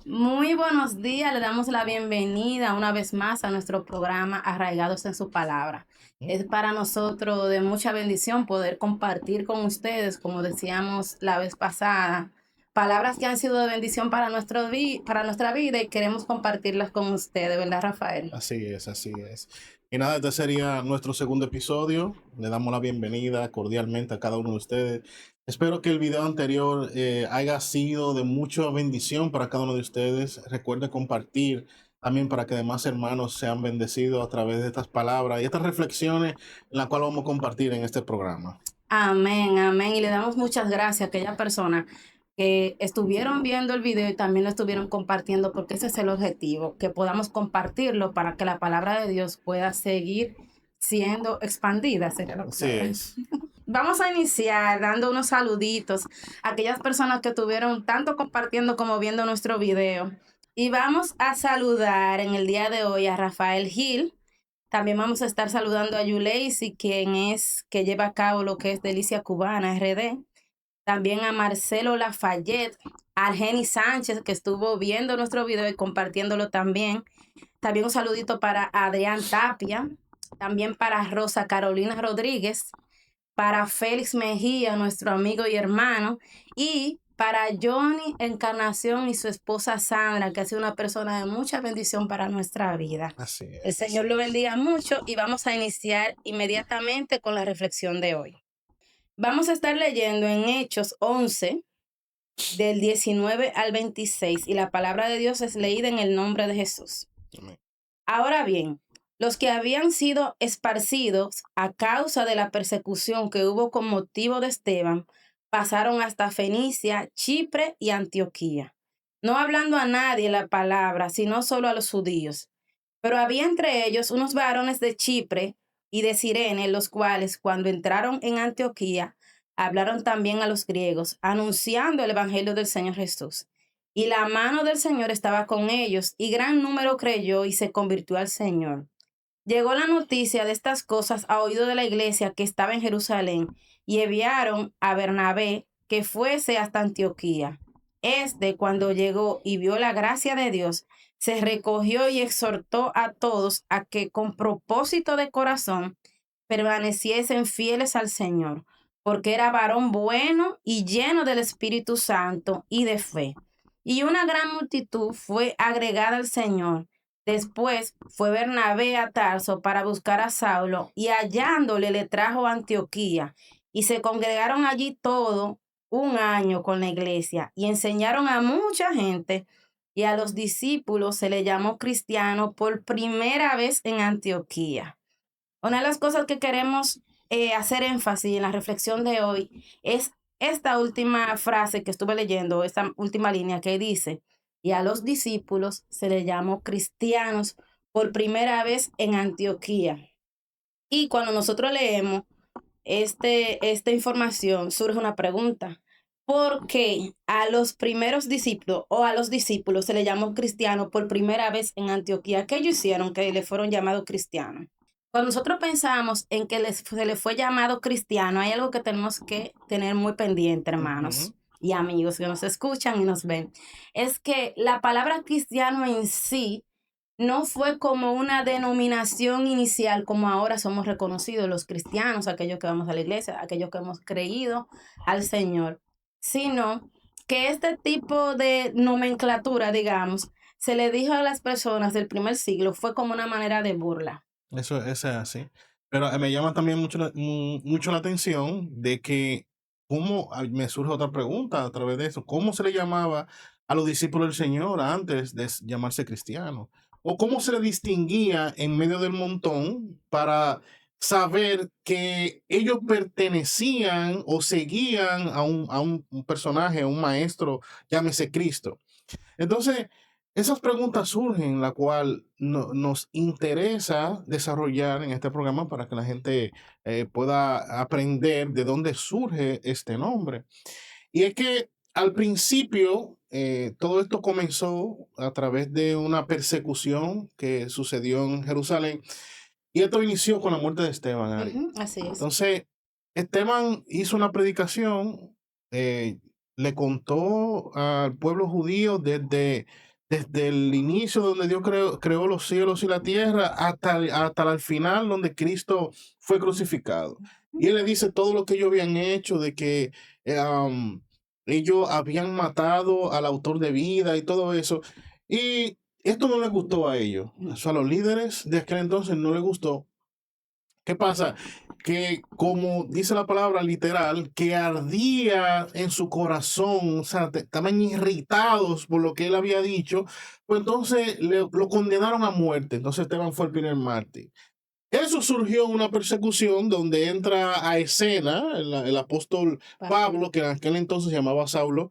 Muy buenos días, le damos la bienvenida una vez más a nuestro programa Arraigados en su Palabra. Es para nosotros de mucha bendición poder compartir con ustedes, como decíamos la vez pasada, palabras que han sido de bendición para, para nuestra vida y queremos compartirlas con ustedes, ¿verdad, Rafael? Así es, así es. Y nada, este sería nuestro segundo episodio. Le damos la bienvenida cordialmente a cada uno de ustedes. Espero que el video anterior haya sido de mucha bendición para cada uno de ustedes. Recuerde compartir también para que demás hermanos sean bendecidos a través de estas palabras y estas reflexiones en las cuales vamos a compartir en este programa. Amén, amén. Y le damos muchas gracias a aquellas personas que estuvieron viendo el video y también lo estuvieron compartiendo, porque ese es el objetivo, que podamos compartirlo para que la palabra de Dios pueda seguir siendo expandida, sería la Así palabra. es. Vamos a iniciar dando unos saluditos a aquellas personas que estuvieron tanto compartiendo como viendo nuestro video. Y vamos a saludar en el día de hoy a Rafael Gil. También vamos a estar saludando a Yuleisi, que lleva a cabo lo que es Delicia Cubana RD. También a Marcelo Lafayette, a Argeni Sánchez, que estuvo viendo nuestro video y compartiéndolo también. También un saludito para Adrián Tapia, también para Rosa Carolina Rodríguez, para Félix Mejía, nuestro amigo y hermano, y para Johnny Encarnación y su esposa Sandra, que ha sido una persona de mucha bendición para nuestra vida. Así El es. Señor lo bendiga mucho y vamos a iniciar inmediatamente con la reflexión de hoy. Vamos a estar leyendo en Hechos 11, del 19 al 26, y la palabra de Dios es leída en el nombre de Jesús. Amén. Ahora bien, los que habían sido esparcidos a causa de la persecución que hubo con motivo de Esteban, pasaron hasta Fenicia, Chipre y Antioquía, no hablando a nadie la palabra, sino solo a los judíos. Pero había entre ellos unos varones de Chipre y de Cirene, los cuales, cuando entraron en Antioquía, hablaron también a los griegos, anunciando el evangelio del Señor Jesús. Y la mano del Señor estaba con ellos, y gran número creyó y se convirtió al Señor. Llegó la noticia de estas cosas a oído de la iglesia que estaba en Jerusalén, y enviaron a Bernabé que fuese hasta Antioquía. Este, cuando llegó y vio la gracia de Dios, se recogió y exhortó a todos a que con propósito de corazón permaneciesen fieles al Señor, porque era varón bueno y lleno del Espíritu Santo y de fe. Y una gran multitud fue agregada al Señor. Después fue Bernabé a Tarso para buscar a Saulo, y hallándole le trajo a Antioquía, y se congregaron allí todo un año con la iglesia, y enseñaron a mucha gente, y a los discípulos se le llamó cristiano por primera vez en Antioquía. Una de las cosas que queremos hacer énfasis en la reflexión de hoy es esta última frase que estuve leyendo, esta última línea que dice: y a los discípulos se les llamó cristianos por primera vez en Antioquía. Y cuando nosotros leemos esta información, surge una pregunta. ¿Por qué a los primeros discípulos o a los discípulos se les llamó cristianos por primera vez en Antioquía? ¿Qué ellos hicieron que le fueron llamados cristianos? Cuando nosotros pensamos en que se le fue llamado cristiano, hay algo que tenemos que tener muy pendiente, hermanos Ujú. y amigos que nos escuchan y nos ven. Es que la palabra cristiano en sí no fue como una denominación inicial, como ahora somos reconocidos los cristianos, aquellos que vamos a la iglesia, aquellos que hemos creído al Señor, sino que este tipo de nomenclatura, digamos, se le dijo a las personas del primer siglo, fue como una manera de burla. Eso es así. Pero me llama también mucho la atención de que, me surge otra pregunta a través de eso, ¿cómo se le llamaba a los discípulos del Señor antes de llamarse cristianos? ¿O cómo se le distinguía en medio del montón para saber que ellos pertenecían o seguían a un personaje, a un maestro, llámese Cristo? Entonces, esas preguntas surgen, la cual nos interesa desarrollar en este programa para que la gente pueda aprender de dónde surge este nombre. Y es que al principio todo esto comenzó a través de una persecución que sucedió en Jerusalén y esto inició con la muerte de Esteban ahí. Ujú, así es. Entonces, Esteban hizo una predicación, le contó al pueblo judío desde el inicio donde Dios creó los cielos y la tierra hasta el final donde Cristo fue crucificado. Y él le dice todo lo que ellos habían hecho, de que ellos habían matado al autor de vida y todo eso. Y esto no les gustó a ellos. O sea, a los líderes de aquel entonces no les gustó. ¿Qué pasa? Que como dice la palabra literal, que ardía en su corazón, o sea, estaban irritados por lo que él había dicho, pues entonces lo condenaron a muerte. Entonces Esteban fue el primer mártir. Eso surgió en una persecución donde entra a escena el apóstol Pablo, que en aquel entonces se llamaba Saulo,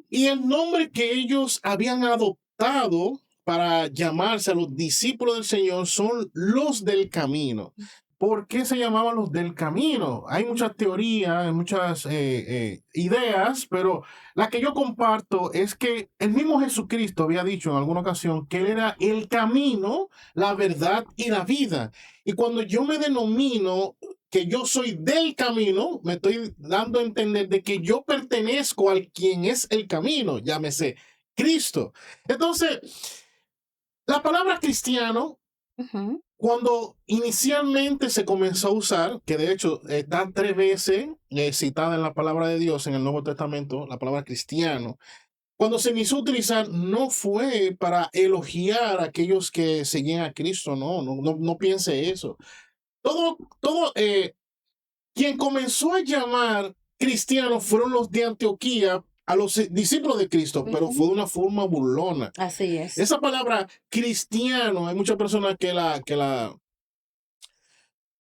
y el nombre que ellos habían adoptado para llamarse a los discípulos del Señor son los del camino. ¿Por qué se llamaban los del camino? Hay muchas teorías, muchas ideas, pero la que yo comparto es que el mismo Jesucristo había dicho en alguna ocasión que Él era el camino, la verdad y la vida. Y cuando yo me denomino que yo soy del camino, me estoy dando a entender de que yo pertenezco al quien es el camino, llámese Cristo. Entonces, la palabra cristiano, cuando inicialmente se comenzó a usar, que de hecho está 3 veces citada en la palabra de Dios en el Nuevo Testamento, la palabra cristiano, cuando se inició a utilizar no fue para elogiar a aquellos que seguían a Cristo, no piense eso. Todo, quien comenzó a llamar cristianos fueron los de Antioquía a los discípulos de Cristo, pero fue de una forma burlona. Así es. Esa palabra cristiano, hay muchas personas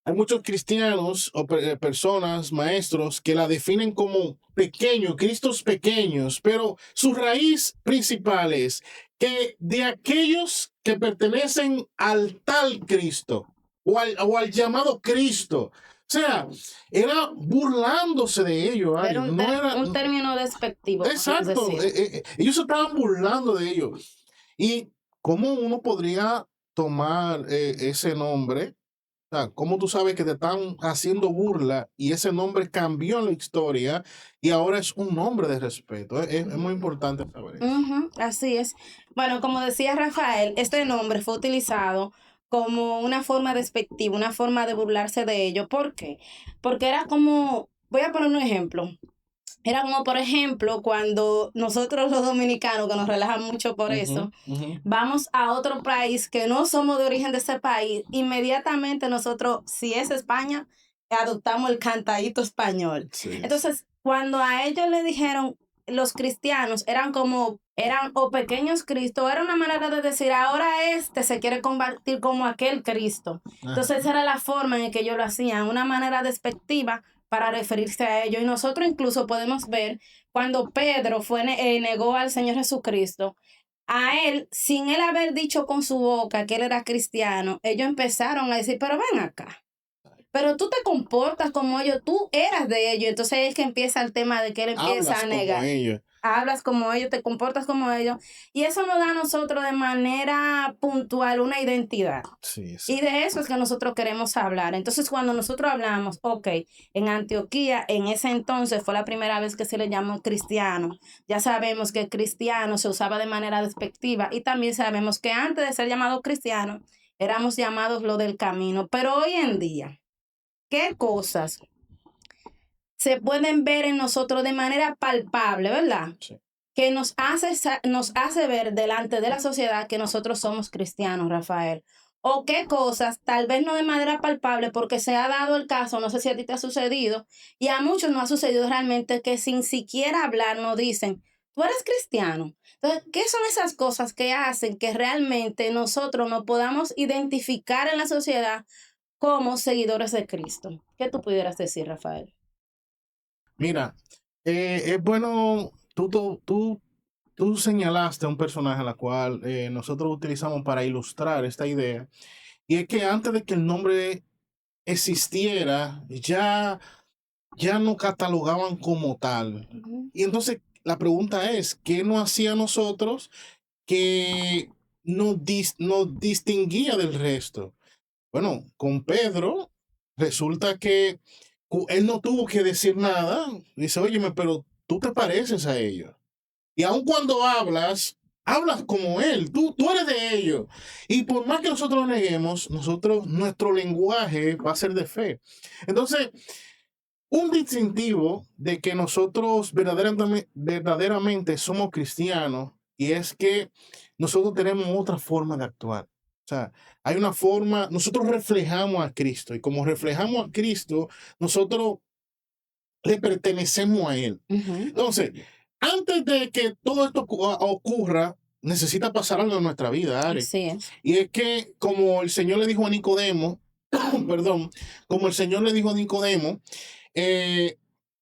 hay muchos cristianos o personas, maestros, que la definen como pequeño, Cristos pequeños, pero su raíz principal es que de aquellos que pertenecen al tal Cristo o al llamado Cristo. O sea, era burlándose de ellos, Ari. Era No era. un término despectivo, podemos Exacto. decir. Ellos se estaban burlando de ellos. ¿Y cómo uno podría tomar ese nombre? O sea, ¿cómo tú sabes que te están haciendo burla y ese nombre cambió en la historia y ahora es un nombre de respeto? Es muy importante saber eso. Así es. Bueno, como decía Rafael, este nombre fue utilizado como una forma despectiva, una forma de burlarse de ellos. ¿Por qué? Porque era como, voy a poner un ejemplo. Era como, por ejemplo, cuando nosotros los dominicanos, que nos relajan mucho por eso, vamos a otro país que no somos de origen de ese país, inmediatamente nosotros, si es España, adoptamos el cantadito español. Sí. Entonces, cuando a ellos le dijeron, los cristianos eran o pequeños Cristo, era una manera de decir, ahora este se quiere convertir como aquel Cristo. Entonces, esa era la forma en que ellos lo hacían, una manera despectiva para referirse a ello. Y nosotros incluso podemos ver cuando Pedro negó al Señor Jesucristo, a él, sin él haber dicho con su boca que él era cristiano, ellos empezaron a decir, pero ven acá, pero tú te comportas como ellos, tú eras de ellos. Entonces es que empieza el tema de que él empieza Hablas a negar. como ellos. Hablas como ellos, te comportas como ellos. Y eso nos da a nosotros de manera puntual una identidad. Sí. Y de eso es que nosotros queremos hablar. Entonces, cuando nosotros hablamos, ok, en Antioquía, en ese entonces fue la primera vez que se le llamó cristiano. Ya sabemos que cristiano se usaba de manera despectiva y también sabemos que antes de ser llamado cristiano, éramos llamados lo del camino. Pero hoy en día, ¿qué cosas se pueden ver en nosotros de manera palpable, verdad? Sí. Que nos hace ver delante de la sociedad que nosotros somos cristianos, Rafael. O qué cosas, tal vez no de manera palpable, porque se ha dado el caso, no sé si a ti te ha sucedido, y a muchos no ha sucedido realmente, que sin siquiera hablar nos dicen, tú eres cristiano. Entonces, ¿qué son esas cosas que hacen que realmente nosotros nos podamos identificar en la sociedad como seguidores de Cristo? ¿Qué tú pudieras decir, Rafael? Mira, es bueno, tú señalaste a un personaje a la cual nosotros utilizamos para ilustrar esta idea, y es que antes de que el nombre existiera, ya no catalogaban como tal. Y entonces la pregunta es, ¿qué nos hacía a nosotros que nos distinguía del resto? Bueno, con Pedro resulta que él no tuvo que decir nada. Dice, óyeme, pero tú te pareces a ellos. Y aun cuando hablas como Él, tú eres de ellos. Y por más que nosotros lo neguemos, nuestro lenguaje va a ser de fe. Entonces, un distintivo de que nosotros verdaderamente somos cristianos y es que nosotros tenemos otra forma de actuar. O sea, hay una forma, nosotros reflejamos a Cristo y como reflejamos a Cristo, nosotros le pertenecemos a Él. Entonces, antes de que todo esto ocurra, necesita pasar algo en nuestra vida, Ari. Así es. Y es que como el Señor le dijo a Nicodemo, perdón, como el Señor le dijo a Nicodemo,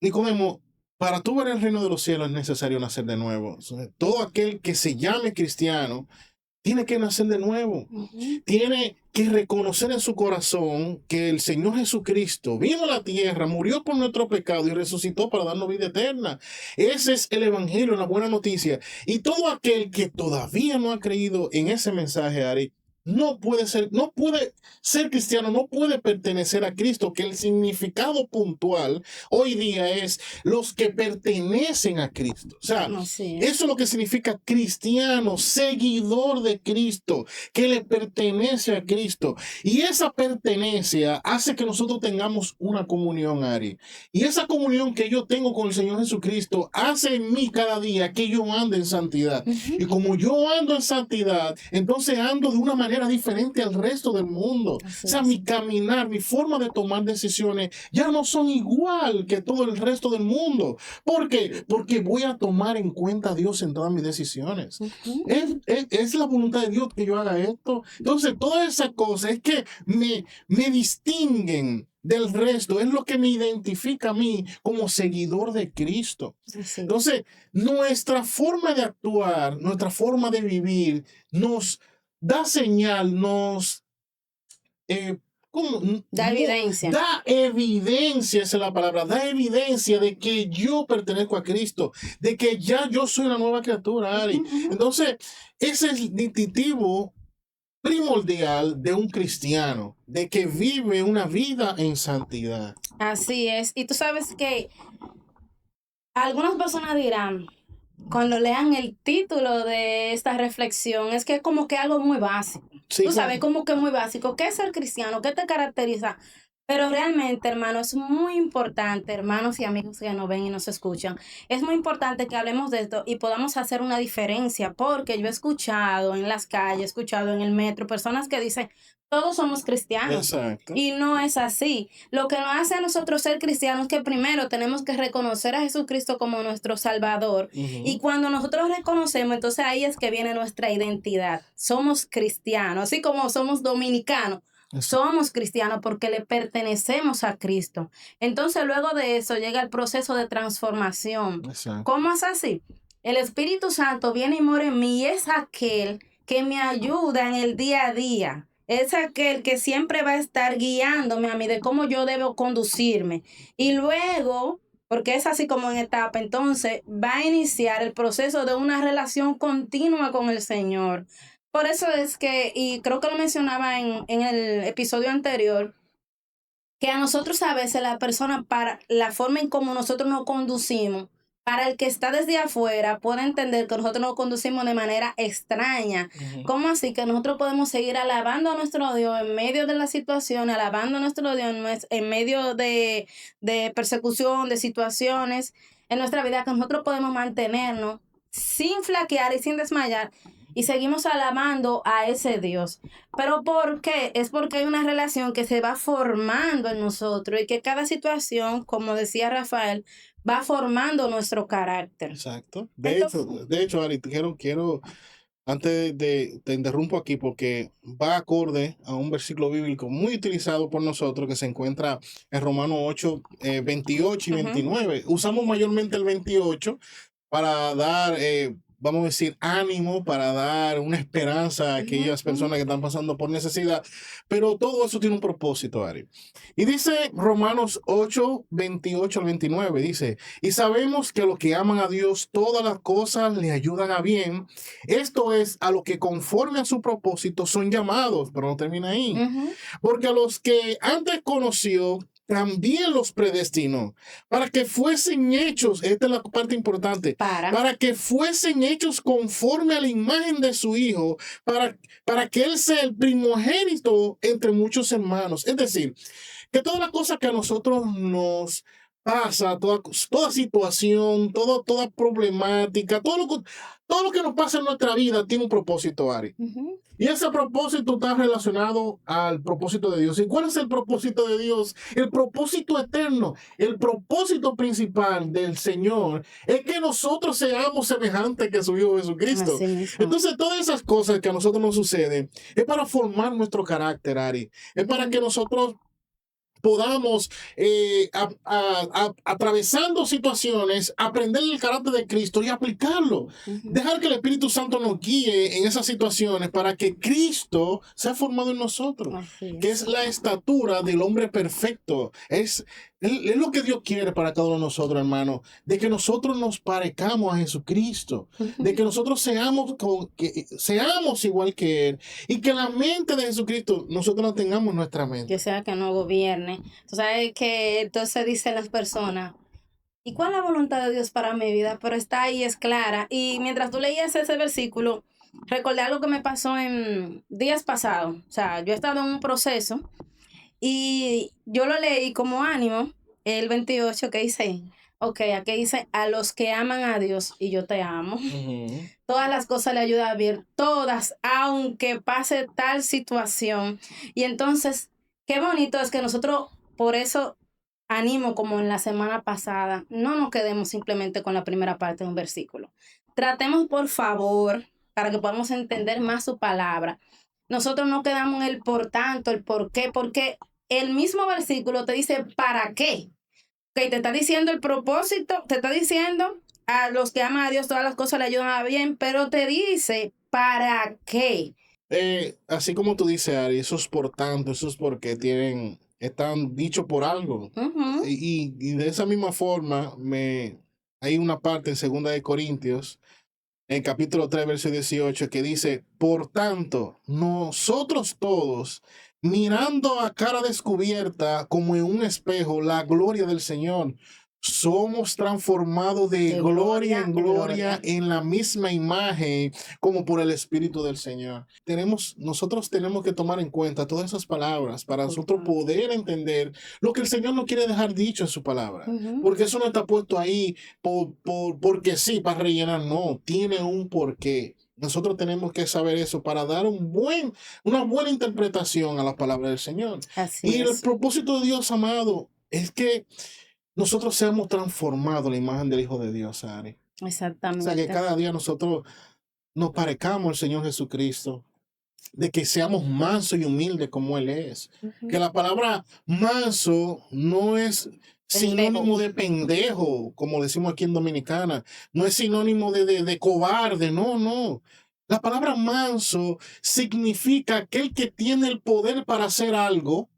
Nicodemo, para tú ver el reino de los cielos es necesario nacer de nuevo. O sea, todo aquel que se llame cristiano tiene que nacer de nuevo. Tiene que reconocer en su corazón que el Señor Jesucristo vino a la tierra, murió por nuestro pecado y resucitó para darnos vida eterna. Ese es el evangelio, la buena noticia. Y todo aquel que todavía no ha creído en ese mensaje, Ari, no puede ser cristiano, no puede pertenecer a Cristo, que el significado puntual hoy día es los que pertenecen a Cristo. O sea, eso es lo que significa cristiano, seguidor de Cristo, que le pertenece a Cristo. Y esa pertenencia hace que nosotros tengamos una comunión, Ari. Y esa comunión que yo tengo con el Señor Jesucristo hace en mí cada día que yo ande en santidad. Y como yo ando en santidad, entonces ando de una manera diferente al resto del mundo. O sea, mi caminar, mi forma de tomar decisiones ya no son igual que todo el resto del mundo. ¿Por qué? Porque voy a tomar en cuenta a Dios en todas mis decisiones. Es la voluntad de Dios que yo haga esto. Entonces, todas esas cosas es que me distinguen del resto, es lo que me identifica a mí como seguidor de Cristo. Entonces, nuestra forma de actuar, nuestra forma de vivir nos da señal, da evidencia. Da evidencia, esa es la palabra, da evidencia de que yo pertenezco a Cristo, de que ya yo soy una nueva criatura, Ari. Entonces, ese es el distintivo primordial de un cristiano, de que vive una vida en santidad. Así es. Y tú sabes que algunas personas dirán, cuando lean el título de esta reflexión, es que es como que algo muy básico. Sí, tú sabes, como que muy básico. ¿Qué es ser cristiano? ¿Qué te caracteriza? Pero realmente, hermano, es muy importante, hermanos y amigos que nos ven y nos escuchan, es muy importante que hablemos de esto y podamos hacer una diferencia, porque yo he escuchado en las calles, he escuchado en el metro, personas que dicen, todos somos cristianos. Exacto. Y no es así. Lo que nos hace a nosotros ser cristianos es que primero tenemos que reconocer a Jesucristo como nuestro Salvador. Y cuando nosotros reconocemos, entonces ahí es que viene nuestra identidad. Somos cristianos, así como somos dominicanos. Somos cristianos porque le pertenecemos a Cristo. Entonces luego de eso llega el proceso de transformación. Exacto. ¿Cómo es así? El Espíritu Santo viene y mora en mí y es aquel que me ayuda en el día a día. Es aquel que siempre va a estar guiándome a mí de cómo yo debo conducirme. Y luego, porque es así como en etapa, entonces va a iniciar el proceso de una relación continua con el Señor. Por eso es que, y creo que lo mencionaba en el episodio anterior, que a nosotros a veces la persona, para la forma en cómo nosotros nos conducimos, para el que está desde afuera, puede entender que nosotros nos conducimos de manera extraña. ¿Cómo así? Que nosotros podemos seguir alabando a nuestro Dios en medio de la situación, alabando a nuestro Dios en medio de persecución, de situaciones en nuestra vida, que nosotros podemos mantenernos sin flaquear y sin desmayar, y seguimos alabando a ese Dios. ¿Pero por qué? Es porque hay una relación que se va formando en nosotros y que cada situación, como decía Rafael, va formando nuestro carácter. Exacto. De hecho, Ari, quiero antes te interrumpo aquí porque va acorde a un versículo bíblico muy utilizado por nosotros que se encuentra en Romanos 8, 28 y 29. Usamos mayormente el 28 para dar, vamos a decir, ánimo, para dar una esperanza a aquellas personas que están pasando por necesidad. Pero todo eso tiene un propósito, Ari. Y dice Romanos 8, 28 al 29, dice, y sabemos que a los que aman a Dios, todas las cosas le ayudan a bien. Esto es, a los que conforme a su propósito son llamados, pero no termina ahí. Porque a los que antes conoció, también los predestinó para que fuesen hechos, esta es la parte importante, para que fuesen hechos conforme a la imagen de su Hijo, para que Él sea el primogénito entre muchos hermanos. Es decir, que toda la cosa que a nosotros nos pasa, toda situación, toda problemática, todo lo que nos pasa en nuestra vida tiene un propósito, Ari. Y ese propósito está relacionado al propósito de Dios. ¿Y cuál es el propósito de Dios? El propósito eterno, el propósito principal del Señor es que nosotros seamos semejantes que su Hijo Jesucristo. Entonces, todas esas cosas que a nosotros nos suceden es para formar nuestro carácter, Ari. Es para que nosotros podamos, atravesando situaciones, aprender el carácter de Cristo y aplicarlo. Dejar que el Espíritu Santo nos guíe en esas situaciones para que Cristo sea formado en nosotros, que es la estatura del hombre perfecto. Es lo que Dios quiere para cada uno de nosotros, hermano, de que nosotros nos parezcamos a Jesucristo, de que nosotros seamos igual que Él, y que la mente de Jesucristo nosotros la tengamos en nuestra mente. Que sea que no gobierne. Tú sabes que entonces dicen las personas, ¿y cuál es la voluntad de Dios para mi vida? Pero está ahí, es clara. Y mientras tú leías ese versículo, recordé algo que me pasó en días pasados. O sea, yo he estado en un proceso y yo lo leí como ánimo, el 28, que dice, aquí dice, a los que aman a Dios, y yo te amo, todas las cosas le ayudan a bien, todas, aunque pase tal situación. Y entonces, qué bonito es que nosotros, por eso animo, como en la semana pasada, no nos quedemos simplemente con la primera parte de un versículo. Tratemos, por favor, para que podamos entender más su palabra. Nosotros no quedamos en el por tanto, el por qué, porque el mismo versículo te dice para qué. Okay, te está diciendo el propósito, te está diciendo a los que aman a Dios todas las cosas le ayudan a bien, pero te dice para qué. Así como tú dices, Ari, eso es por tanto, eso es porque están dichos por algo. Y de esa misma forma, hay una parte en 2 de Corintios, en capítulo 3, verso 18, que dice, por tanto, nosotros todos, mirando a cara descubierta como en un espejo la gloria del Señor, somos transformados de gloria en gloria en la misma imagen como por el Espíritu del Señor. Nosotros tenemos que tomar en cuenta todas esas palabras para nosotros poder entender lo que el Señor nos quiere dejar dicho en su palabra. Porque eso no está puesto ahí porque sí, para rellenar, no, tiene un porqué. Nosotros tenemos que saber eso para dar una buena interpretación a la palabra del Señor. El propósito de Dios, amado, es que nosotros seamos transformados en la imagen del Hijo de Dios, Ari. Exactamente. O sea, que cada día nosotros nos parezcamos al Señor Jesucristo, de que seamos mansos y humildes como Él es. Que la palabra manso no es sinónimo de pendejo, como decimos aquí en Dominicana. No es sinónimo de cobarde, no. La palabra manso significa aquel que tiene el poder para hacer algo.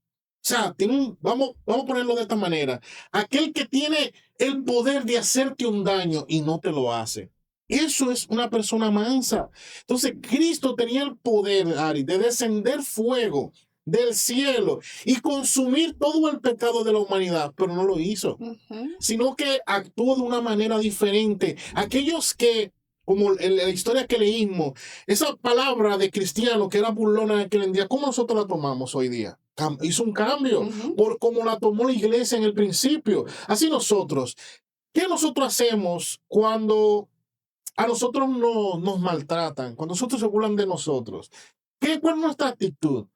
O sea, vamos a ponerlo de esta manera. Aquel que tiene el poder de hacerte un daño y no te lo hace. Eso es una persona mansa. Entonces, Cristo tenía el poder, Ari, de descender fuego del cielo y consumir todo el pecado de la humanidad, pero no lo hizo, sino que actuó de una manera diferente. Aquellos que, como en la historia que leímos, esa palabra de cristiano que era burlona en aquel día, ¿cómo nosotros la tomamos hoy día? Hizo un cambio por cómo la tomó la iglesia en el principio. Así nosotros, ¿qué nosotros hacemos cuando a nosotros nos maltratan, cuando nosotros se burlan de nosotros? ¿Cuál es nuestra actitud?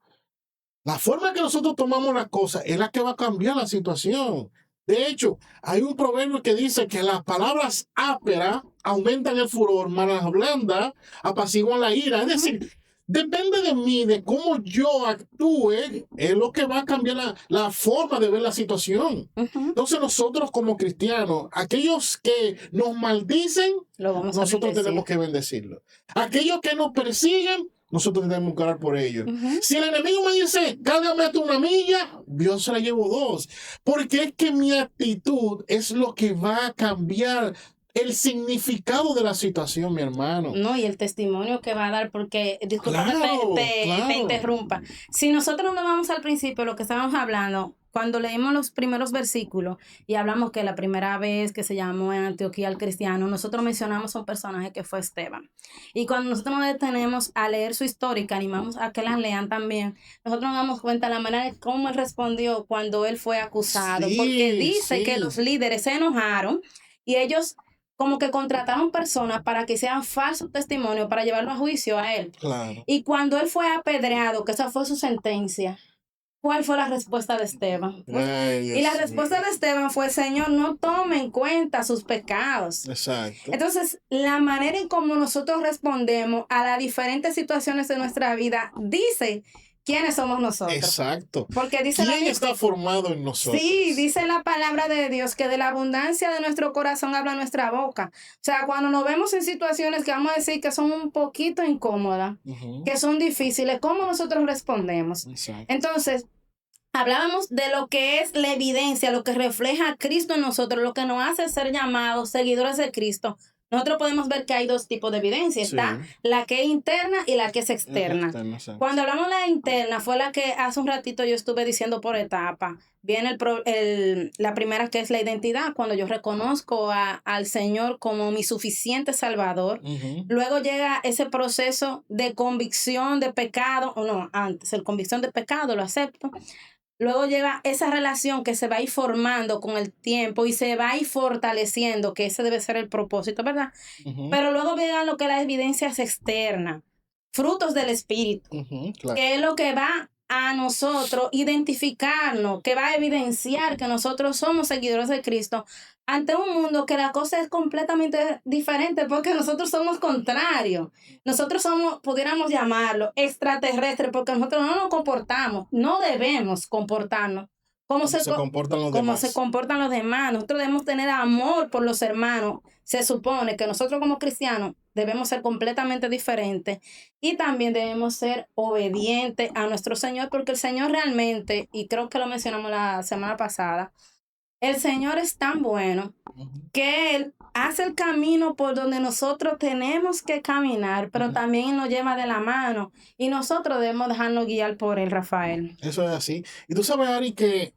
La forma que nosotros tomamos las cosas es la que va a cambiar la situación. De hecho, hay un proverbio que dice que las palabras ásperas aumentan el furor, mas las blandas apaciguan la ira. Es decir, depende de mí, de cómo yo actúe, es lo que va a cambiar la forma de ver la situación. Entonces nosotros como cristianos, aquellos que nos maldicen, nosotros tenemos que bendecirlos. Aquellos que nos persiguen, nosotros tenemos que orar por ellos. Si el enemigo me dice, cárgame hasta 1 milla, Dios se la llevo 2. Porque es que mi actitud es lo que va a cambiar el significado de la situación, mi hermano. No, y el testimonio que va a dar, porque, disculpa que Claro, te claro. interrumpa. Si nosotros nos vamos al principio, lo que estábamos hablando, cuando leímos los primeros versículos y hablamos que la primera vez que se llamó en Antioquía al cristiano, nosotros mencionamos a un personaje que fue Esteban. Y cuando nosotros nos detenemos a leer su historia, que animamos a que la lean también, nosotros nos damos cuenta de la manera de cómo él respondió cuando él fue acusado, porque Sí, dice que sí. los líderes se enojaron y ellos como que contrataron personas para que hicieran falso testimonio para llevarlo a juicio a él. Claro. Y cuando él fue apedreado, que esa fue su sentencia, ¿cuál fue la respuesta de Esteban? Ay, Y la Dios respuesta mío. de Esteban fue, Señor, no tome en cuenta sus pecados. Exacto. Entonces, la manera en cómo nosotros respondemos a las diferentes situaciones de nuestra vida dice quiénes somos nosotros. Exacto. Porque dice la ¿Quién Biblia, está formado en nosotros? sí, dice la palabra de Dios que de la abundancia de nuestro corazón habla nuestra boca. O sea, cuando nos vemos en situaciones que vamos a decir que son un poquito incómodas, Ujú. que son difíciles, ¿cómo nosotros respondemos? Exacto. Entonces, hablábamos de lo que es la evidencia, lo que refleja a Cristo en nosotros, lo que nos hace ser llamados seguidores de Cristo. Nosotros podemos ver que hay dos tipos de evidencia. Sí. Está la que es interna y la que es externa. Exacto. Cuando hablamos de la interna, fue la que hace un ratito yo estuve diciendo por etapa. Viene la primera, que es la identidad, cuando yo reconozco al Señor como mi suficiente Salvador. Ujú. Luego llega ese proceso de convicción de pecado, o no, antes, el convicción de pecado, lo acepto. Luego llega esa relación que se va a ir formando con el tiempo y se va a ir fortaleciendo, que ese debe ser el propósito, ¿verdad? Ujú. Pero luego llega lo que las evidencias externas, frutos del Espíritu, Ujú. Claro. que es lo que va a nosotros identificarnos, que va a evidenciar que nosotros somos seguidores de Cristo ante un mundo que la cosa es completamente diferente, porque nosotros somos contrarios. Nosotros somos, pudiéramos llamarlo, extraterrestres, porque nosotros no nos comportamos, no debemos comportarnos como ¿Cómo se comportan los como se demás? comportan los demás. Nosotros debemos tener amor por los hermanos. Se supone que nosotros como cristianos debemos ser completamente diferentes y también debemos ser obedientes a nuestro Señor, porque el Señor realmente, y creo que lo mencionamos la semana pasada, el Señor es tan bueno Ujú. que Él hace el camino por donde nosotros tenemos que caminar, pero Ujú. también nos lleva de la mano y nosotros debemos dejarnos guiar por Él, Rafael. Eso es así. Y tú sabes, Ari, que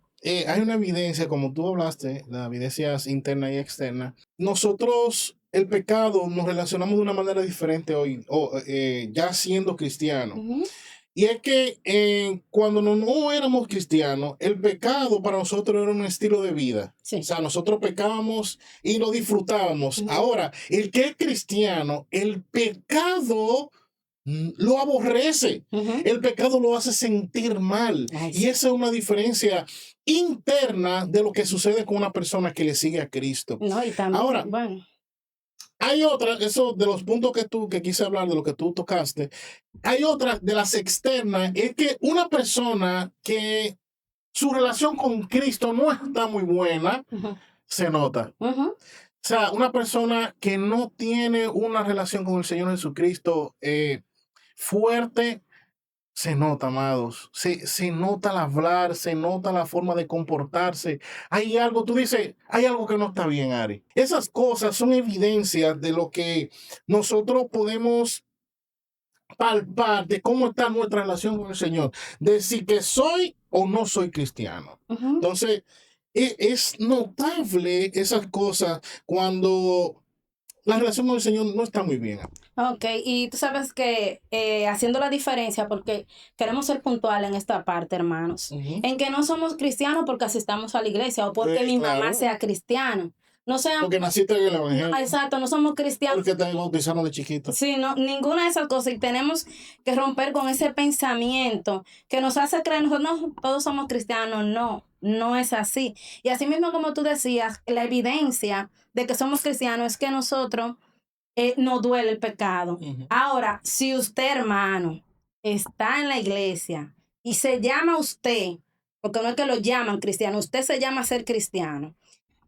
hay una evidencia, como tú hablaste, las evidencias internas y externas. Nosotros, el pecado, nos relacionamos de una manera diferente hoy, ya siendo cristianos. Ujú. Y es que cuando no éramos cristianos, el pecado para nosotros era un estilo de vida. Sí. O sea, nosotros pecábamos y lo disfrutábamos. Ujú. Ahora, el que es cristiano, el pecado lo aborrece. Ujú. El pecado lo hace sentir mal. Ay, Y sí. esa es una diferencia interna de lo que sucede con una persona que le sigue a Cristo. No, y también, Ahora, bueno, hay otra, eso de los puntos que quise hablar, de lo que tú tocaste, hay otra de las externas, es que una persona que su relación con Cristo no está muy buena, ujú, se nota. ujú. O sea, una persona que no tiene una relación con el Señor Jesucristo fuerte, se nota, amados. Se nota al hablar, se nota la forma de comportarse. Hay algo, tú dices, hay algo que no está bien, Ari. Esas cosas son evidencias de lo que nosotros podemos palpar, de cómo está nuestra relación con el Señor. De si que soy o no soy cristiano. Ujú. Entonces, es notable esas cosas cuando la relación con el Señor no está muy bien. Ok, y tú sabes que haciendo la diferencia, porque queremos ser puntuales en esta parte, hermanos, Ujú. en que no somos cristianos porque asistamos a la iglesia o porque mi mamá Claro, sea cristiana. No sean, porque naciste en el Evangelio, exacto, no somos cristianos. porque te bautizaron de chiquito. Sí, no, ninguna de esas cosas. Y tenemos que romper con ese pensamiento que nos hace creer, nosotros no, todos somos cristianos. No, no es así. Y así mismo como tú decías, la evidencia de que somos cristianos es que nosotros nos duele el pecado. Ujú. Ahora, si usted, hermano, está en la iglesia y se llama usted, porque no es que lo llaman cristiano, usted se llama ser cristiano,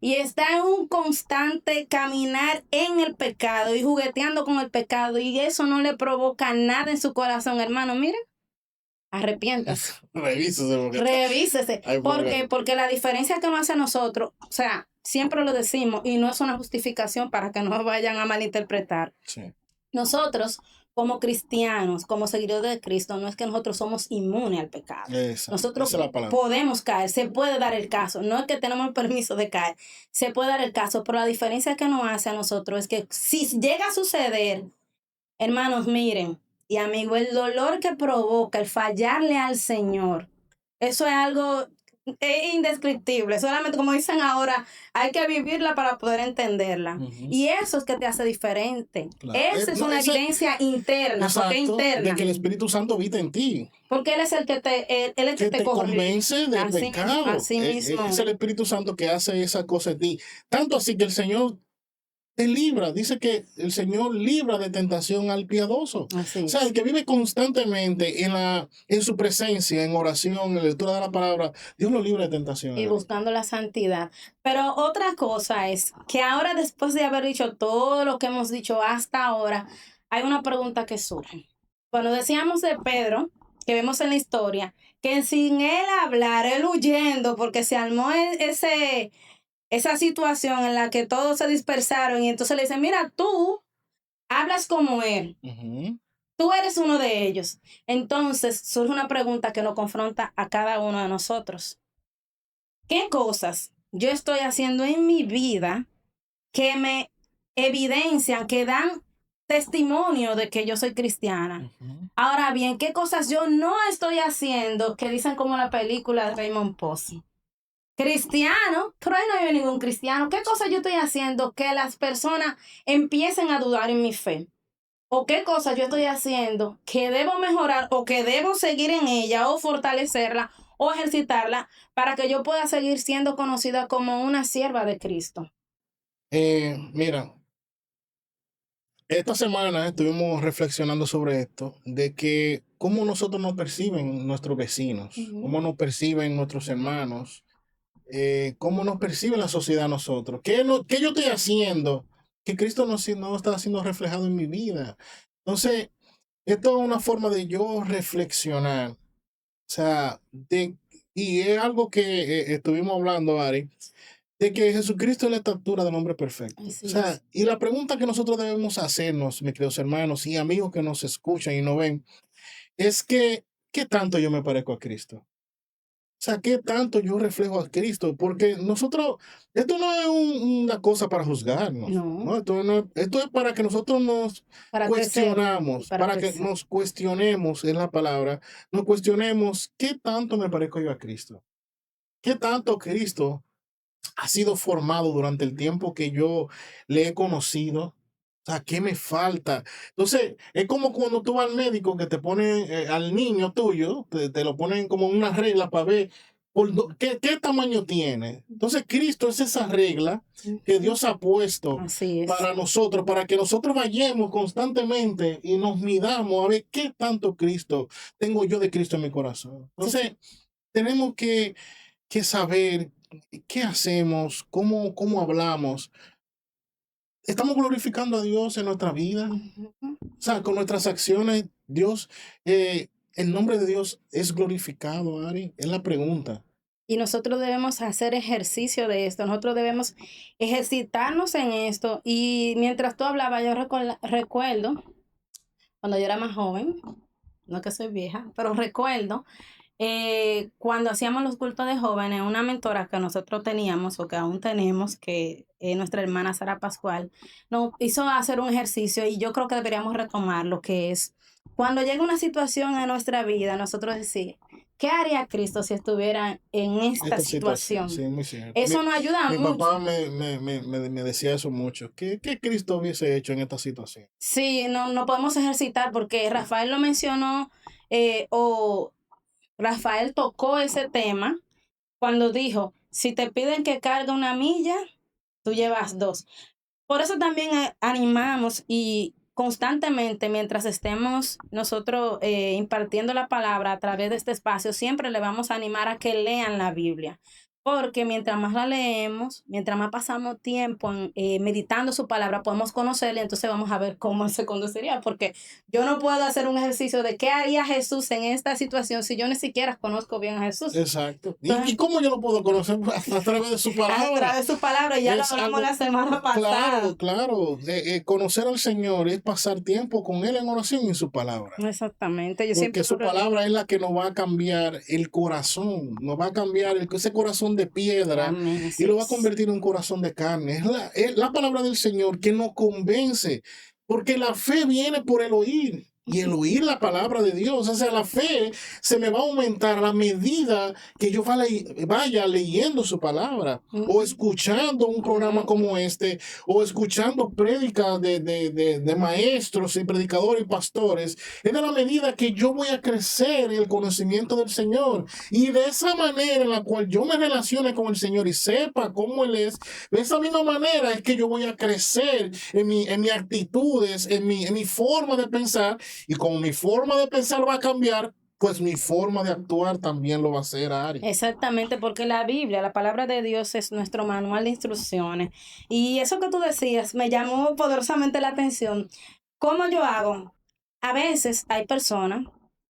y está en un constante caminar en el pecado y jugueteando con el pecado, y eso no le provoca nada en su corazón, hermano, mire, arrepiéntase. Revísese porque Revísese. hay ¿Por qué? problema. Porque la diferencia que nos hace a nosotros, o sea, siempre lo decimos y no es una justificación para que no vayan a malinterpretar. Sí. Nosotros, como cristianos, como seguidores de Cristo, no es que nosotros somos inmunes al pecado. Esa Nosotros es la palabra. podemos caer, se puede dar el caso. No es que tenemos el permiso de caer, se puede dar el caso, pero la diferencia que nos hace a nosotros es que si llega a suceder, hermanos, miren, y amigo, el dolor que provoca el fallarle al Señor, eso es algo indescriptible. Solamente, como dicen ahora, hay que vivirla para poder entenderla. Ujú. Y eso es que te hace diferente. Claro. Esa es No, una ese- evidencia interna. ¿Por qué Exacto, de interna? que el Espíritu Santo habita en ti, Porque Él es el que él es el que que te te corrige. convence del Así mismo, pecado. así mismo. Es el Espíritu Santo que hace esa cosa en ti. Tanto así que el Señor te libra. Dice que el Señor libra de tentación al piadoso. Así O sea, es. el que vive constantemente en su presencia, en oración, en la lectura de la palabra, Dios lo libra de tentación. Y buscando la santidad. Pero otra cosa es que ahora, después de haber dicho todo lo que hemos dicho hasta ahora, hay una pregunta que surge. Cuando decíamos de Pedro, que vemos en la historia, que sin él hablar, él huyendo, porque se armó esa situación en la que todos se dispersaron y entonces le dicen, mira, tú hablas como él, Ujú. tú eres uno de ellos. Entonces surge una pregunta que nos confronta a cada uno de nosotros. ¿Qué cosas yo estoy haciendo en mi vida que me evidencian, que dan testimonio de que yo soy cristiana? Ujú. Ahora bien, ¿qué cosas yo no estoy haciendo que dicen como la película de Raymond Posse? Cristiano, pero ahí no hay ningún cristiano. ¿Qué cosas yo estoy haciendo que las personas empiecen a dudar en mi fe? ¿O qué cosas yo estoy haciendo que debo mejorar o que debo seguir en ella o fortalecerla o ejercitarla para que yo pueda seguir siendo conocida como una sierva de Cristo? Mira, esta semana estuvimos reflexionando sobre esto, de que cómo nosotros nos perciben nuestros vecinos, Ujú. cómo nos perciben nuestros hermanos, cómo nos percibe la sociedad a nosotros. ¿Qué, qué yo estoy haciendo que Cristo no está siendo reflejado en mi vida? Entonces, esto es una forma de yo reflexionar. O sea, y es algo que estuvimos hablando, Ari, de que Jesucristo es la estatura del hombre perfecto. O Así sea, es. y la pregunta que nosotros debemos hacernos, mis queridos hermanos y amigos que nos escuchan y nos ven, es que, ¿qué tanto yo me parezco a Cristo? O sea, ¿qué tanto yo reflejo a Cristo? Porque nosotros, esto no es una cosa para juzgarnos, No, ¿no? Esto es para que nosotros nos para crecer y cuestionamos, para para que crecer. nos cuestionemos, es la palabra, nos cuestionemos, ¿qué tanto me parezco yo a Cristo? ¿Qué tanto Cristo ha sido formado durante el tiempo que yo le he conocido? O sea, ¿qué me falta? Entonces, es como cuando tú vas al médico que te ponen al niño tuyo, te lo ponen como una regla para ver qué tamaño tiene. Entonces, Cristo es esa regla que Ujú. Dios ha puesto Así es. para nosotros, para que nosotros vayamos constantemente y nos midamos a ver qué tanto Cristo tengo yo de Cristo en mi corazón. Entonces, tenemos que saber qué hacemos, cómo hablamos. ¿Estamos glorificando a Dios en nuestra vida? Ujú. O sea, con nuestras acciones, Dios, el nombre de Dios es glorificado, Ari. Es la pregunta. Y nosotros debemos hacer ejercicio de esto, nosotros debemos ejercitarnos en esto. Y mientras tú hablabas, yo recuerdo, cuando yo era más joven, no que soy vieja, pero recuerdo cuando hacíamos los cultos de jóvenes, una mentora que nosotros teníamos o que aún tenemos, que es nuestra hermana Sara Pascual, nos hizo hacer un ejercicio y yo creo que deberíamos retomar lo que es cuando llega una situación en nuestra vida, nosotros decir, ¿qué haría Cristo si estuviera en esta Esta situación, situación? sí, muy cierto. Eso nos ayuda Mi mucho. papá me decía eso mucho. ¿Qué Cristo hubiese hecho en esta situación? Sí, no podemos ejercitar porque Rafael lo mencionó o Rafael tocó ese tema cuando dijo, si te piden que cargue una milla, tú llevas dos. Por eso también animamos y constantemente, mientras estemos nosotros impartiendo la palabra a través de este espacio, siempre le vamos a animar a que lean la Biblia. porque mientras más la leemos, mientras más pasamos tiempo meditando su palabra, podemos conocerla y entonces vamos a ver cómo se conduciría, porque yo no puedo hacer un ejercicio de qué haría Jesús en esta situación si yo ni siquiera conozco bien a Jesús. Exacto. ¿Y Entonces, cómo yo lo puedo conocer? A través de su a palabra. través de su palabra, ya lo Es hablamos algo, la semana pasada. claro. Conocer al Señor es pasar tiempo con Él en oración y en su palabra. Exactamente, yo siempre Porque su palabra es la que nos va a cambiar el corazón, nos va a cambiar ese corazón de piedra amén, y sí. lo va a convertir en un corazón de carne. Es la palabra del Señor que nos convence, porque la fe viene por el oír. Y el oír la palabra de Dios, o sea, la fe se me va a aumentar a la medida que yo vaya leyendo su palabra, o escuchando un programa como este, o escuchando prédicas de maestros y predicadores y pastores. Es de la medida que yo voy a crecer en el conocimiento del Señor. Y de esa manera en la cual yo me relacione con el Señor y sepa cómo Él es, de esa misma manera es que yo voy a crecer en mis actitudes, en mi forma de pensar. Y como mi forma de pensar va a cambiar, pues mi forma de actuar también lo va a hacer, Ari. Exactamente, porque la Biblia, la palabra de Dios es nuestro manual de instrucciones. Y eso que tú decías me llamó poderosamente la atención. ¿Cómo yo hago? A veces hay personas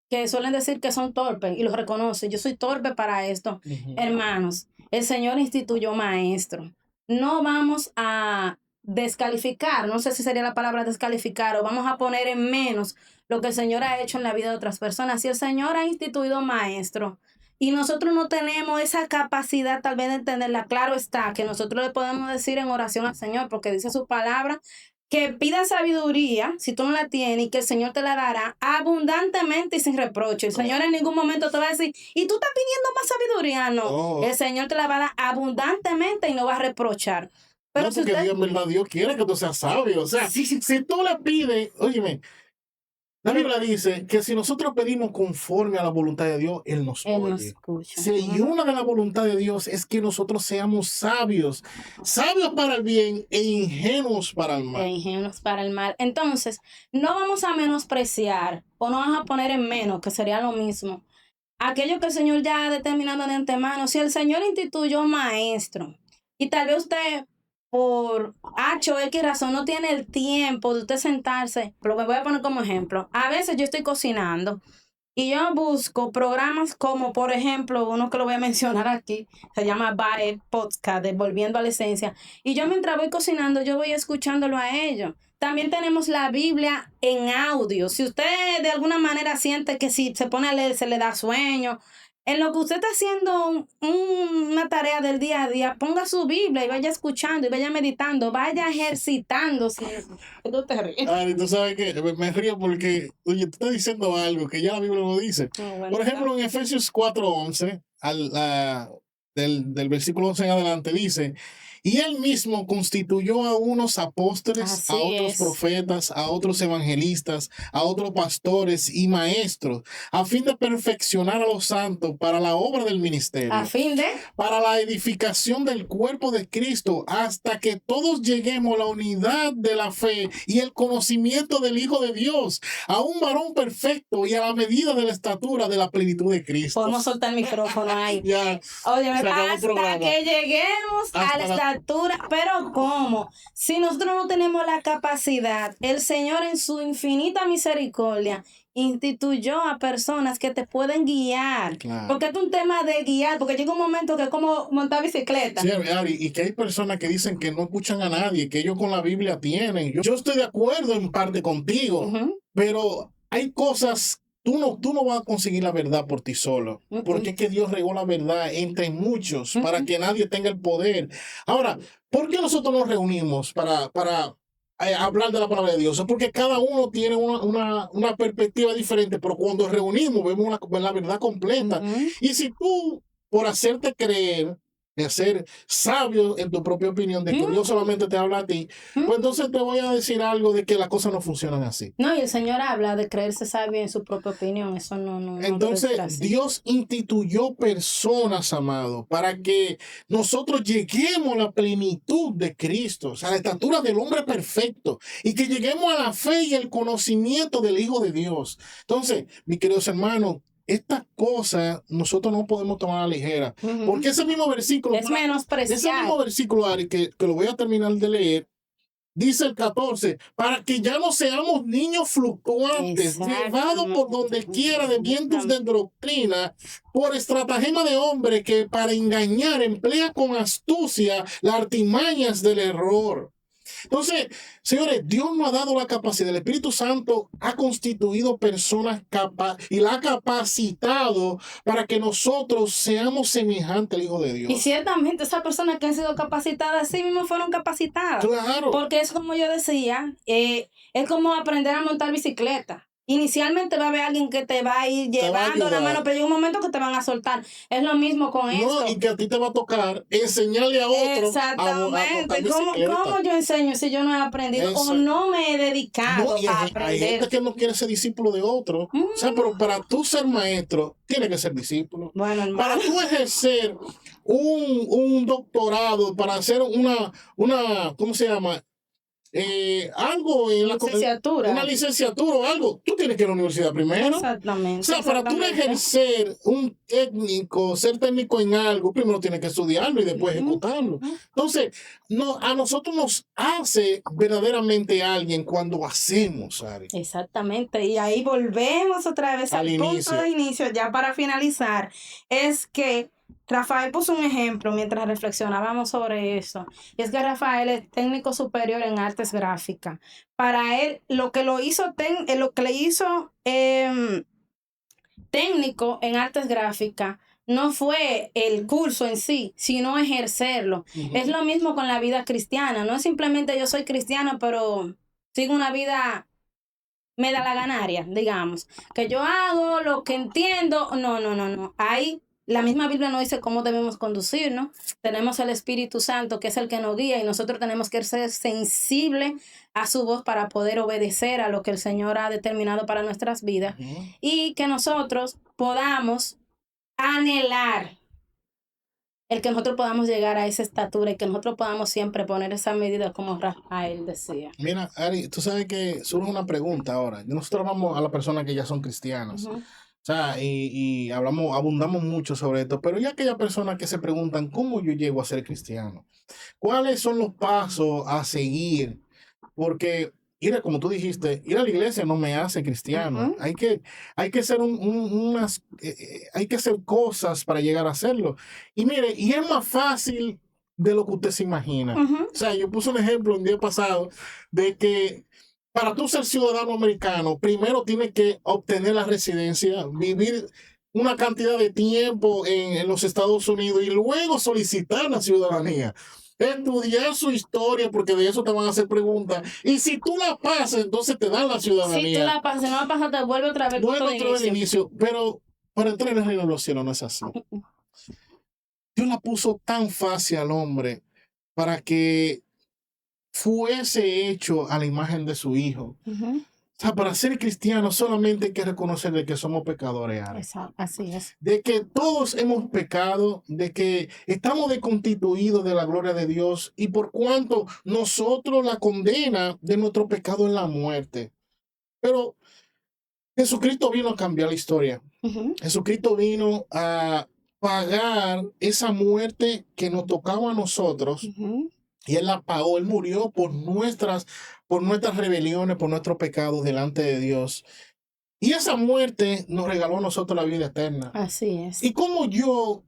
que suelen decir que son torpes y los reconocen. Yo soy torpe para esto. Hermanos, el Señor instituyó maestro. No vamos a descalificar, no sé si sería la palabra descalificar, o vamos a poner en menos lo que el Señor ha hecho en la vida de otras personas. Si el Señor ha instituido maestro, y nosotros no tenemos esa capacidad tal vez de entenderla, claro está, que nosotros le podemos decir en oración al Señor, porque dice su palabra, que pida sabiduría, si tú no la tienes, y que el Señor te la dará abundantemente y sin reproche. El Señor en ningún momento te va a decir, y tú estás pidiendo más sabiduría. No, el Señor te la va a dar abundantemente y no va a reprochar. Pero No, si porque usted... Dios, en verdad, Dios quiere que tú seas sabio. O sea, si tú le pides, óyeme, la Biblia dice que si nosotros pedimos conforme a la voluntad de Dios, Él nos Él nos oye. escucha. Sí, y una de la voluntad de Dios es que nosotros seamos sabios, sabios para el bien e ingenuos para el mal. Ingenuos para el mal. Entonces, no vamos a menospreciar o no vamos a poner en menos, que sería lo mismo, aquello que el Señor ya ha determinado de antemano. Si el Señor instituyó maestro y tal vez usted por H o X razón no tiene el tiempo de usted sentarse, pero me voy a poner como ejemplo. A veces yo estoy cocinando y yo busco programas como, por ejemplo, uno que lo voy a mencionar aquí, se llama Bae Podcast, de Volviendo a la Esencia. Y yo mientras voy cocinando, yo voy escuchándolo a ellos. También tenemos la Biblia en audio. Si usted de alguna manera siente que si se pone a leer se le da sueño, en lo que usted está haciendo una tarea del día a día, ponga su Biblia y vaya escuchando y vaya meditando, vaya ejercitándose. ¿Tú te ríes? Ari, tú sabes que me río porque, oye, tú estás diciendo algo que ya la Biblia lo dice. Bueno, Por ejemplo, en Efesios 4:11, del versículo 11 en adelante, dice, y Él mismo constituyó a unos apóstoles, así a otros es. profetas, a otros evangelistas, a otros pastores y maestros, a fin de perfeccionar a los santos para la obra del ministerio, A fin de... para la edificación del cuerpo de Cristo, hasta que todos lleguemos a la unidad de la fe y el conocimiento del Hijo de Dios, a un varón perfecto y a la medida de la estatura de la plenitud de Cristo. Podemos soltar el micrófono ahí. Ya, Oye, se acabó el hasta programa. que lleguemos a Hasta la la- estatura. Pero ¿cómo? Si nosotros no tenemos la capacidad, el Señor en su infinita misericordia instituyó a personas que te pueden guiar. Claro. Porque es un tema de guiar, porque llega un momento que es como montar bicicleta. Sí, Ari, y que hay personas que dicen que no escuchan a nadie, que ellos con la Biblia tienen. Yo estoy de acuerdo en parte contigo, Ujú. pero hay cosas, tú no vas a conseguir la verdad por ti solo, porque es que Dios regó la verdad entre muchos para que nadie tenga el poder. Ahora, ¿por qué nosotros nos reunimos para hablar de la palabra de Dios? Es porque cada uno tiene una perspectiva diferente, pero cuando reunimos vemos la verdad completa. Ujú. Y si tú, por hacerte creer, de ser sabio en tu propia opinión, de que Dios solamente te habla a ti, pues entonces te voy a decir algo de que las cosas no funcionan así. No, y el Señor habla de creerse sabio en su propia opinión. Eso no debe ser Entonces, así. Dios instituyó personas, amado, para que nosotros lleguemos a la plenitud de Cristo, o sea, a la estatura del hombre perfecto, y que lleguemos a la fe y el conocimiento del Hijo de Dios. Entonces, mis queridos hermanos, estas cosas nosotros no podemos tomar a la ligera. Porque ese mismo versículo, es menospreciar. ese mismo versículo, Ari, que lo voy a terminar de leer, dice el 14, para que ya no seamos niños fluctuantes, llevados por donde quiera de vientos de doctrina, por estratagema de hombre que para engañar emplea con astucia las artimañas del error. Entonces, señores, Dios nos ha dado la capacidad, el Espíritu Santo ha constituido personas y la ha capacitado para que nosotros seamos semejantes al Hijo de Dios. Y ciertamente esas personas que han sido capacitadas, sí mismo fueron capacitadas. Claro. Porque es como yo decía, es como aprender a montar bicicleta. Inicialmente va a haber alguien que te va a ir llevando la mano, pero llega un momento que te van a soltar. Es lo mismo con esto. Y que a ti te va a tocar enseñarle a otro. Exactamente. ¿Cómo yo enseño si yo no he aprendido o no me he dedicado a aprender? Hay gente que no quiere ser discípulo de otro. O sea, pero para tú ser maestro, tienes que ser discípulo. Bueno, hermano. Para tú ejercer un doctorado, para hacer una ¿cómo se llama? Algo en una licenciatura o algo, tú tienes que ir a la universidad primero. Exactamente. O sea, para tú ejercer ser técnico en algo, primero tienes que estudiarlo y después ejecutarlo. Entonces, a nosotros nos hace verdaderamente alguien cuando hacemos, Ari. Exactamente. Y ahí volvemos otra vez al punto de inicio, ya para finalizar, es que Rafael puso un ejemplo mientras reflexionábamos sobre eso. Y es que Rafael es técnico superior en artes gráficas. Para él, lo que le hizo técnico en artes gráficas no fue el curso en sí, sino ejercerlo. Es lo mismo con la vida cristiana. No es simplemente yo soy cristiano, pero sigo una vida me da la ganaria, digamos. Que yo hago lo que entiendo. No. Ahí la misma Biblia nos dice cómo debemos conducirnos. Tenemos el Espíritu Santo, que es el que nos guía, y nosotros tenemos que ser sensibles a su voz para poder obedecer a lo que el Señor ha determinado para nuestras vidas. Y que nosotros podamos anhelar el que nosotros podamos llegar a esa estatura y que nosotros podamos siempre poner esa medida como Rafael decía. Mira, Ari, tú sabes que surge una pregunta ahora. Nosotros vamos a las personas que ya son cristianas. O sea, y abundamos mucho sobre esto, pero ya aquellas personas que se preguntan, ¿cómo yo llego a ser cristiano? ¿Cuáles son los pasos a seguir? Porque, como tú dijiste, ir a la iglesia no me hace cristiano. Hay que hacer hay que hacer cosas para llegar a hacerlo. Y mire, y es más fácil de lo que usted se imagina. O sea, yo puse un ejemplo un día pasado de que para tú ser ciudadano americano, primero tienes que obtener la residencia, vivir una cantidad de tiempo en los Estados Unidos y luego solicitar la ciudadanía. Estudiar su historia, porque de eso te van a hacer preguntas. Y si tú la pasas, entonces te dan la ciudadanía. Si tú la pasas, si no la pasas, te vuelve otra vez. De inicio. Pero para entrar en el reino de los cielos no es así. Dios la puso tan fácil al hombre para que fuese hecho a la imagen de su Hijo. O sea, para ser cristiano solamente hay que reconocer de que somos pecadores. Exacto, así es. De que todos hemos pecado, de que estamos deconstituidos de la gloria de Dios y por cuanto nosotros la condena de nuestro pecado en la muerte. Pero Jesucristo vino a cambiar la historia. Jesucristo vino a pagar esa muerte que nos tocaba a nosotros. Y Él la pagó, Él murió por nuestras rebeliones, por nuestros pecados delante de Dios. Y esa muerte nos regaló a nosotros la vida eterna. Así es. ¿Y cómo yo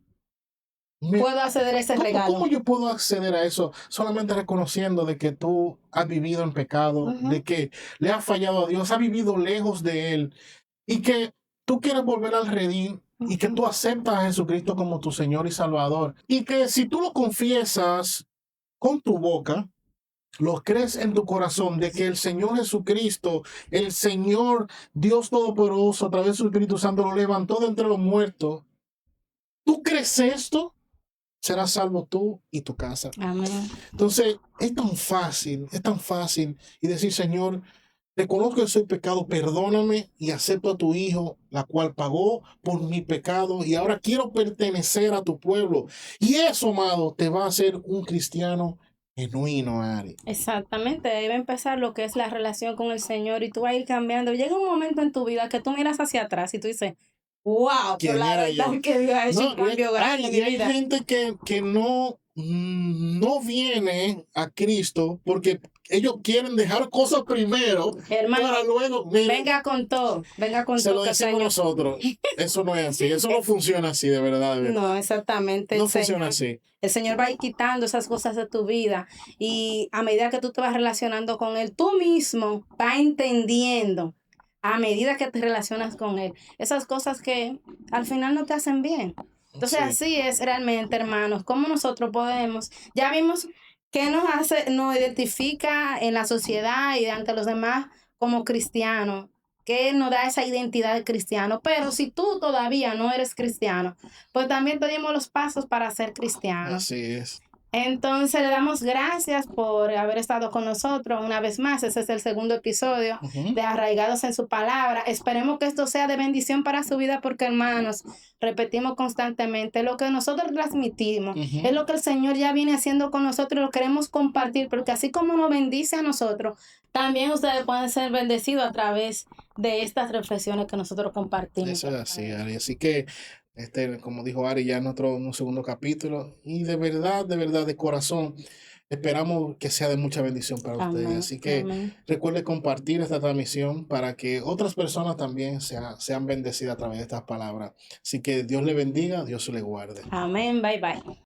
puedo acceder a ese regalo? ¿Cómo yo puedo acceder a eso? Solamente reconociendo de que tú has vivido en pecado, de que le has fallado a Dios, has vivido lejos de Él y que tú quieres volver al redil. Y que tú aceptas a Jesucristo como tu Señor y Salvador. Y que si tú lo confiesas con tu boca, lo crees en tu corazón de que el Señor Jesucristo, el Señor Dios Todopoderoso, a través de su Espíritu Santo, lo levantó de entre los muertos. ¿Tú crees esto? Serás salvo tú y tu casa. Amén. Entonces, es tan fácil. Y decir, Señor, reconozco que soy pecado, perdóname y acepto a tu Hijo, la cual pagó por mi pecado y ahora quiero pertenecer a tu pueblo. Y eso, amado, te va a hacer un cristiano genuino, Ari. Exactamente, debe empezar lo que es la relación con el Señor y tú vas a ir cambiando. Llega un momento en tu vida que tú miras hacia atrás y tú dices, Wow, pero quién la era yo. verdad que Dios ha hecho un No, cambio grande en mi y hay vida. gente que no, no viene a Cristo porque ellos quieren dejar cosas primero Hermano, para luego, miren, venga con se todo lo que el decimos Señor. nosotros. Eso no es así, eso no funciona así, de verdad, de verdad. No, exactamente, No funciona así. El Señor va a ir quitando esas cosas de tu vida y a medida que tú te vas relacionando con Él, tú mismo vas entendiendo, a medida que te relacionas con Él, esas cosas que al final no te hacen bien. Entonces Sí, así es realmente, hermanos, cómo nosotros podemos, ya vimos qué nos hace, nos identifica en la sociedad y ante los demás como cristianos, qué nos da esa identidad de cristiano, pero si tú todavía no eres cristiano, pues también pedimos los pasos para ser cristianos. así es. Entonces le damos gracias por haber estado con nosotros una vez más. Ese es el segundo episodio Ujú, de Arraigados en su Palabra. Esperemos que esto sea de bendición para su vida porque, hermanos, repetimos constantemente, lo que nosotros transmitimos es ujú. lo que el Señor ya viene haciendo con nosotros y lo queremos compartir porque así como nos bendice a nosotros, también ustedes pueden ser bendecidos a través de estas reflexiones que nosotros compartimos. Eso es así, Ari. Así que, como dijo Ari, ya nuestro un segundo capítulo. Y de verdad, de corazón, esperamos que sea de mucha bendición para ustedes. Amén. Así que Amén. recuerde compartir esta transmisión para que otras personas también sean bendecidas a través de estas palabras. Así que Dios le bendiga, Dios le guarde. Amén. Bye bye.